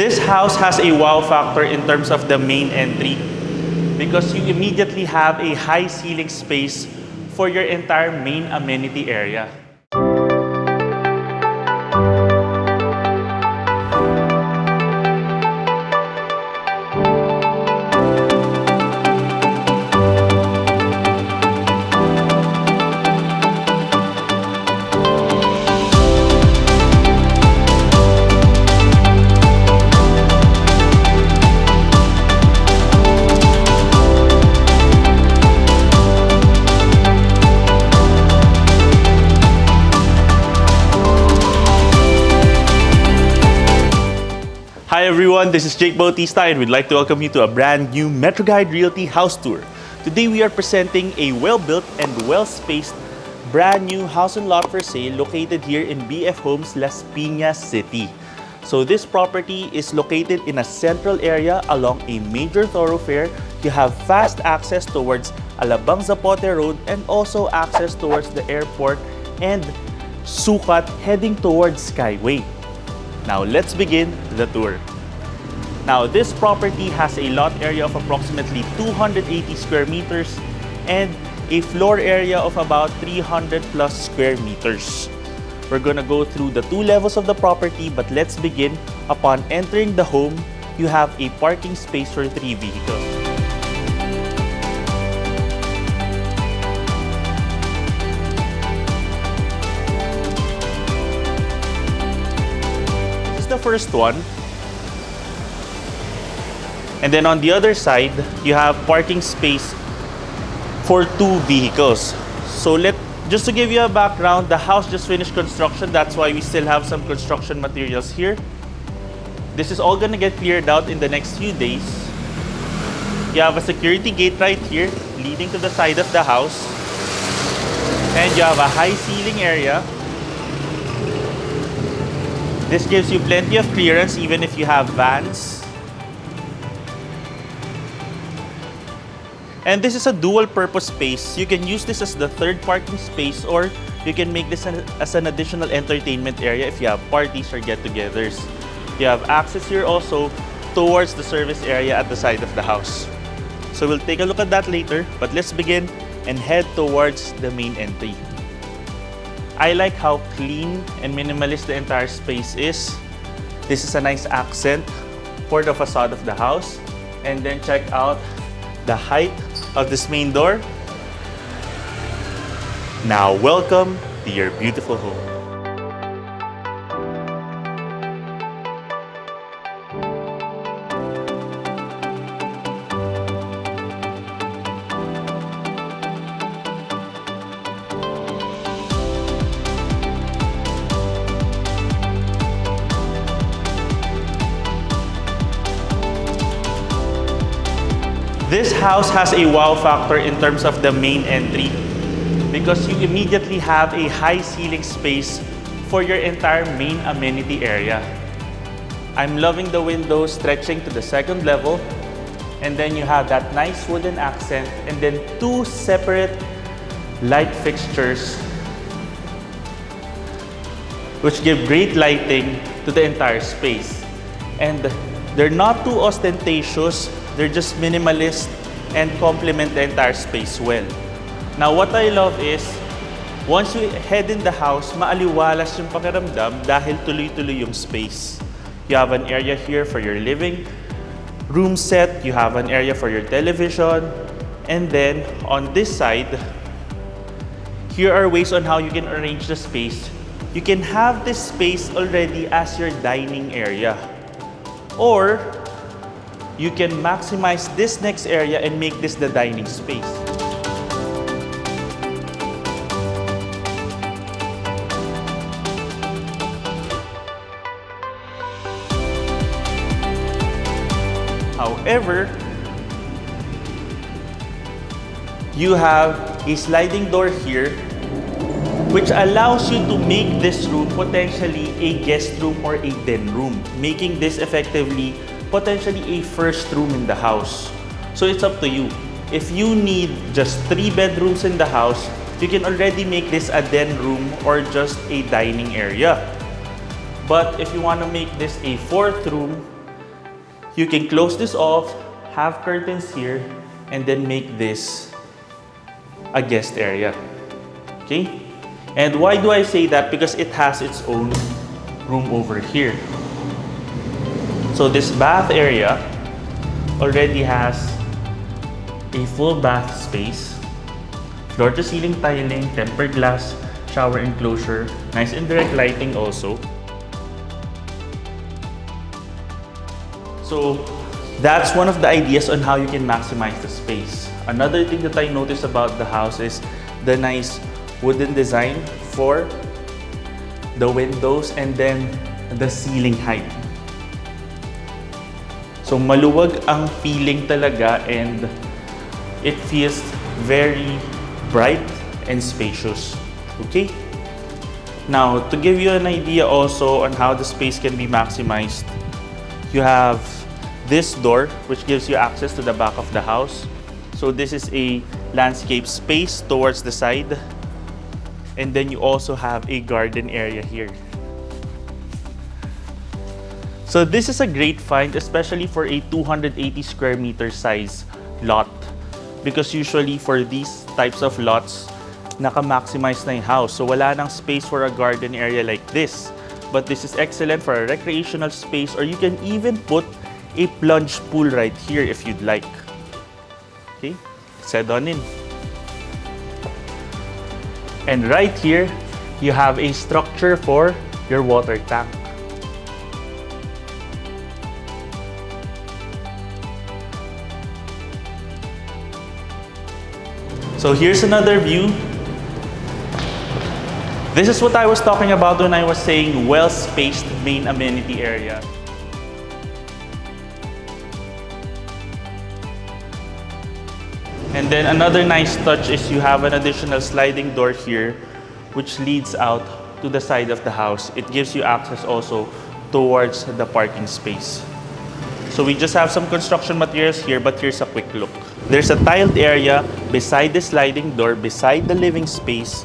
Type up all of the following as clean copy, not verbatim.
This house has a wow factor in terms of the main entry because you immediately have a high ceiling space for your entire main amenity area. Hi everyone, this is Jake Bautista and we'd like to welcome you to a brand new MetroGuide Realty house tour. Today we are presenting a well-built and well-spaced brand new house and lot for sale located here in BF Homes, Las Pinas City. So this property is located in a central area along a major thoroughfare. You have fast access towards Alabang Zapote Road and also access towards the airport and Sucat heading towards Skyway. Now let's begin the tour. Now this property has a lot area of approximately 280 square meters and a floor area of about 300 plus square meters. We're gonna go through the two levels of the property, but let's begin. Upon entering the home, you have a parking space for 3 vehicles. The first one, and then on the other side you have parking space for 2 vehicles. So just to give you a background, the house just finished construction, that's why we still have some construction materials here. This is all gonna get cleared out in the next few days. You have a security gate right here leading to the side of the house, and you have a high ceiling area. This gives you plenty of clearance even if you have vans. And this is a dual purpose space. You can use this as the third parking space or you can make this as an additional entertainment area if you have parties or get-togethers. You have access here also towards the service area at the side of the house. So we'll take a look at that later, but let's begin and head towards the main entry. I like how clean and minimalist the entire space is. This is a nice accent for the facade of the house. And then check out the height of this main door. Now welcome to your beautiful home. This house has a wow factor in terms of the main entry because you immediately have a high ceiling space for your entire main amenity area. I'm loving the windows stretching to the second level, and then you have that nice wooden accent and then 2 separate light fixtures which give great lighting to the entire space. And they're not too ostentatious. They're just minimalist and complement the entire space well. Now what I love is, once you head in the house, maaliwalas yung pakiramdam dahil tuloy-tuloy yung space. You have an area here for your living room set, you have an area for your television, and then on this side, here are ways on how you can arrange the space. You can have this space already as your dining area. Or you can maximize this next area and make this the dining space. However, you have a sliding door here which allows you to make this room potentially a guest room or a den room, making this effectively potentially a first room in the house. So it's up to you. If you need just 3 bedrooms in the house, you can already make this a den room or just a dining area. But if you want to make this a 4th room, You can close this off, have curtains here, and then make this a guest area. Okay? And why do I say that? Because it has its own room over here. So this bath area already has a full bath space, floor-to-ceiling tiling, tempered glass, shower enclosure, nice indirect lighting also. So that's one of the ideas on how you can maximize the space. Another thing that I noticed about the house is the nice wooden design for the windows and then the ceiling height. So maluwag ang feeling talaga and it feels very bright and spacious. Okay? Now, to give you an idea also on how the space can be maximized, you have this door which gives you access to the back of the house. So this is a landscape space towards the side. And then you also have a garden area here. So this is a great find, especially for a 280 square meter size lot. Because usually for these types of lots, naka-maximize na yung house. So wala nang space for a garden area like this. But this is excellent for a recreational space, or you can even put a plunge pool right here if you'd like. Okay, let's head on in. And right here, you have a structure for your water tank. So here's another view. This is what I was talking about when I was saying well-spaced main amenity area. And then another nice touch is you have an additional sliding door here which leads out to the side of the house. It gives you access also towards the parking space. So we just have some construction materials here, but here's a quick look. There's a tiled area beside the sliding door, beside the living space,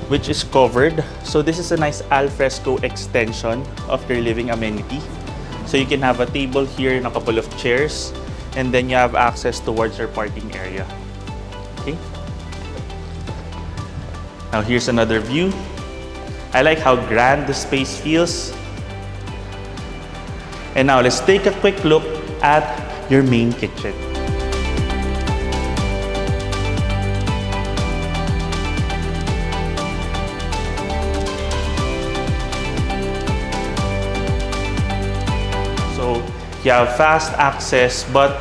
which is covered. So this is a nice al fresco extension of your living amenity. So you can have a table here and a couple of chairs, and then you have access towards your parking area. Okay. Now here's another view. I like how grand the space feels. And now let's take a quick look at your main kitchen. So you have fast access, but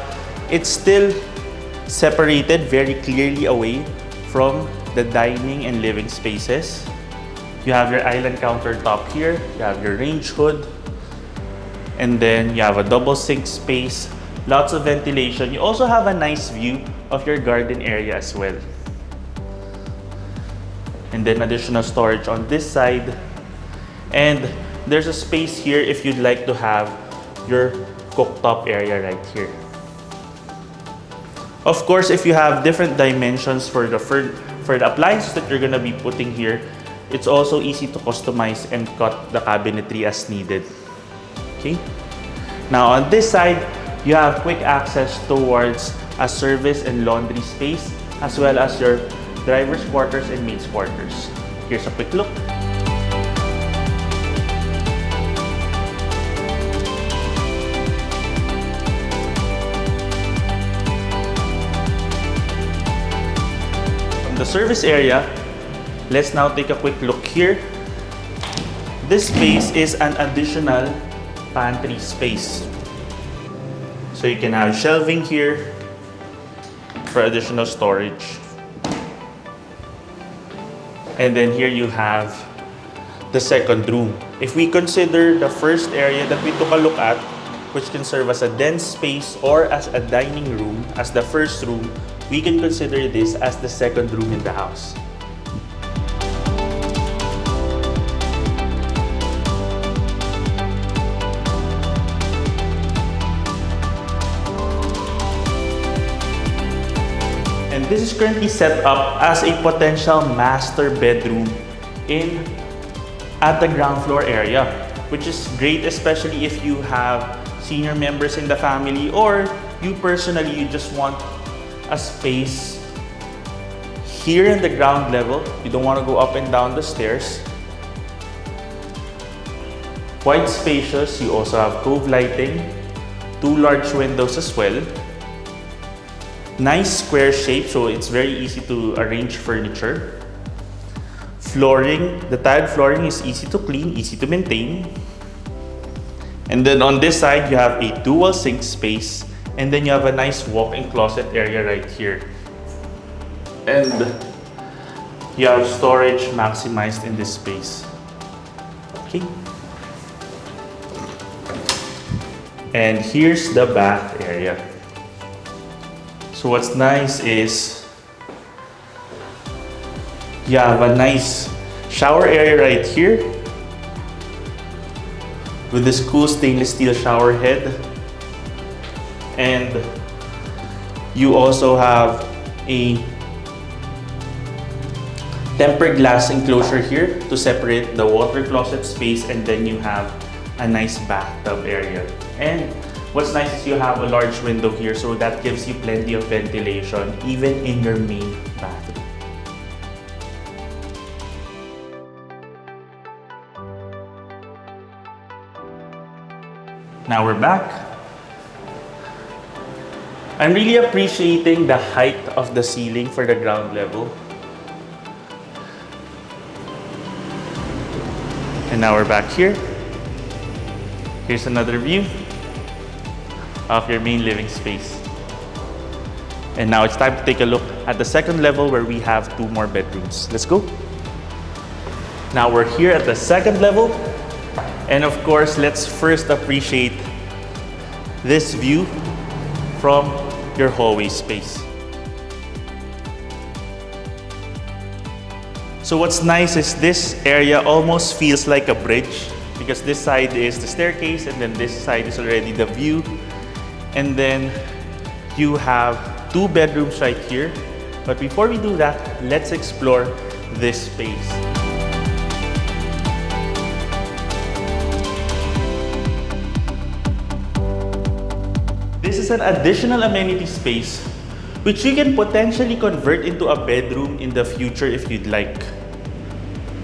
it's still separated very clearly away from the dining and living spaces. You have your island countertop here, you have your range hood, and then you have a double sink space, lots of ventilation. You also have a nice view of your garden area as well. And then additional storage on this side. And there's a space here if you'd like to have your cooktop area right here. Of course, if you have different dimensions for the appliances that you're gonna be putting here, it's also easy to customize and cut the cabinetry as needed. Okay. Now on this side, you have quick access towards a service and laundry space, as well as your driver's quarters and maid's quarters. Here's a quick look. From the service area, let's now take a quick look here. This space is an additional pantry space. So you can have shelving here for additional storage. And then here you have the second room. If we consider the first area that we took a look at, which can serve as a den space or as a dining room, as the first room, we can consider this as the second room in the house. And this is currently set up as a potential master bedroom at the ground floor area, which is great, especially if you have senior members in the family, or you personally, you just want a space here in the ground level. You don't want to go up and down the stairs. Quite spacious. You also have cove lighting, 2 large windows as well. Nice square shape, so it's very easy to arrange furniture. Flooring, the tiled flooring is easy to clean, easy to maintain. And then on this side, you have a dual sink space, and then you have a nice walk-in closet area right here. And you have storage maximized in this space. Okay. And here's the bath area. So what's nice is you have a nice shower area right here with this cool stainless steel shower head. And you also have a tempered glass enclosure here to separate the water closet space, and then you have a nice bathtub area. And what's nice is you have a large window here, so that gives you plenty of ventilation even in your main bathroom. Now we're back. I'm really appreciating the height of the ceiling for the ground level. And now we're back here. Here's another view of your main living space. And now it's time to take a look at the second level where we have 2 more bedrooms. Let's go. Now we're here at the second level. And of course, let's first appreciate this view from your hallway space. So what's nice is this area almost feels like a bridge, because this side is the staircase and then this side is already the view. And then you have 2 bedrooms right here. But before we do that, let's explore this space. This is an additional amenity space which you can potentially convert into a bedroom in the future if you'd like.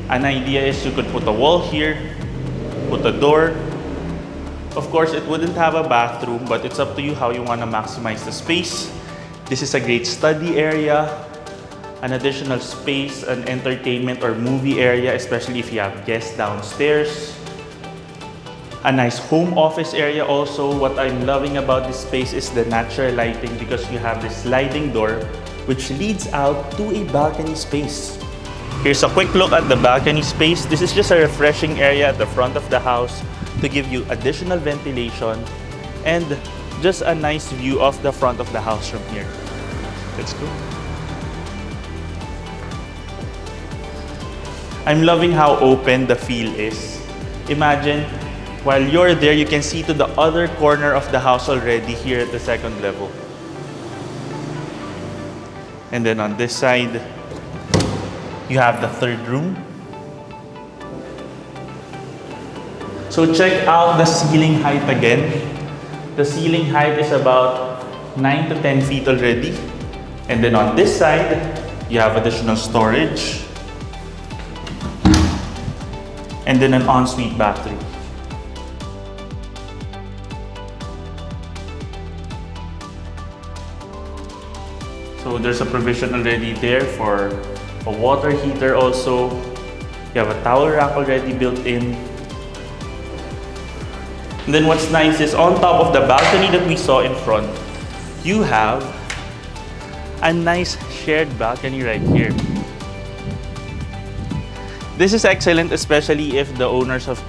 An idea is you could put a wall here, put a door. Of course, it wouldn't have a bathroom, but it's up to you how you want to maximize the space. This is a great study area, an additional space, an entertainment or movie area, especially if you have guests downstairs. A nice home office area also. What I'm loving about this space is the natural lighting, because you have this sliding door which leads out to a balcony space. Here's a quick look at the balcony space. This is just a refreshing area at the front of the house to give you additional ventilation and just a nice view of the front of the house from here. Let's go. I'm loving how open the feel is. Imagine, while you're there, you can see to the other corner of the house already here at the second level. And then on this side, you have the third room. So check out the ceiling height again. The ceiling height is about 9 to 10 feet already. And then on this side, you have additional storage. And then an ensuite bathroom. So there's a provision already there for a water heater also. You have a towel rack already built in. And then what's nice is on top of the balcony that we saw in front, you have a nice shared balcony right here. This is excellent, especially if the owners of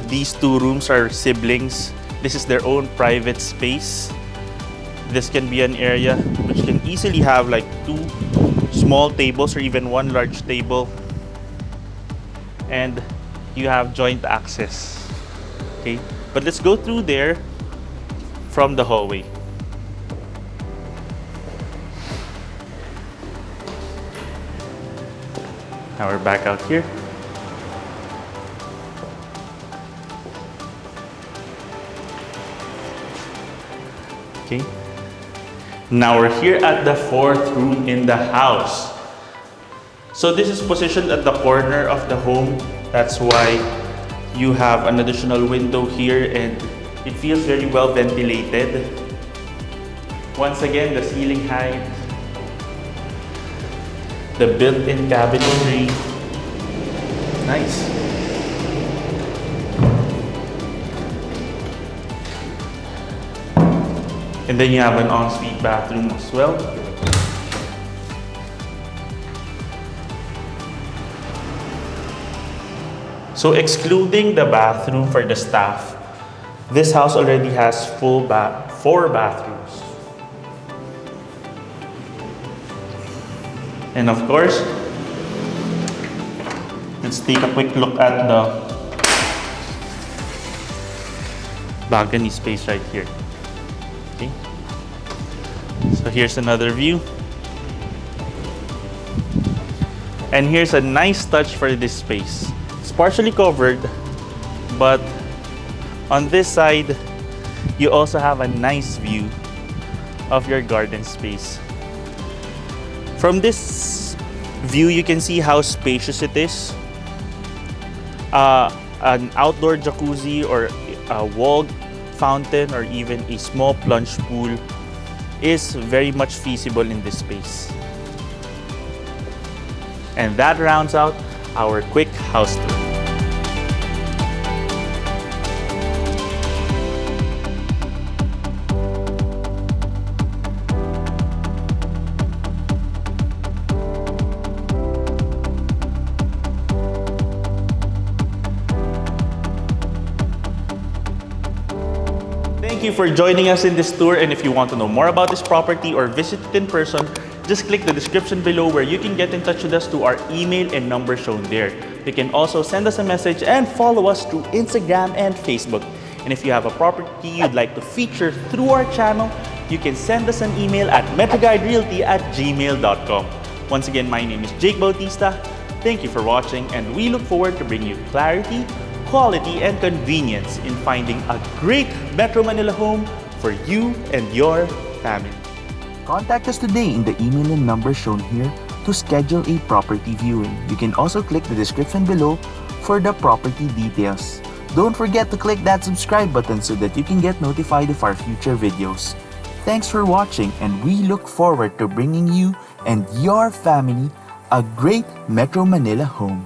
these 2 rooms are siblings. This is their own private space. This can be an area which can easily have like 2 small tables or even 1 large table. And you have joint access. Okay, but let's go through there from the hallway. Now we're back out here. Okay. Now we're here at the fourth room in the house. So this is positioned at the corner of the home. That's why you have an additional window here and it feels very well ventilated. Once again, the ceiling height, the built-in cabinetry. Nice. And then you have an ensuite bathroom as well. So excluding the bathroom for the staff, this house already has 4 bathrooms. And of course, let's take a quick look at the balcony space right here. Okay. So here's another view. And here's a nice touch for this space. It's partially covered, but on this side, you also have a nice view of your garden space. From this view, you can see how spacious it is. An outdoor jacuzzi or a wall fountain or even a small plunge pool is very much feasible in this space. And that rounds out our quick house tour. Thank you for joining us in this tour, and if you want to know more about this property or visit it in person, just click the description below where you can get in touch with us to our email and number shown there. You can also send us a message and follow us through Instagram and Facebook. And if you have a property you'd like to feature through our channel, you can send us an email at metroguiderealty@gmail.com. Once again, my name is Jake Bautista. Thank you for watching, and we look forward to bringing you clarity, quality, and convenience in finding a great Metro Manila home for you and your family. Contact us today in the email and number shown here to schedule a property viewing. You can also click the description below for the property details. Don't forget to click that subscribe button so that you can get notified of our future videos. Thanks for watching, and we look forward to bringing you and your family a great Metro Manila home.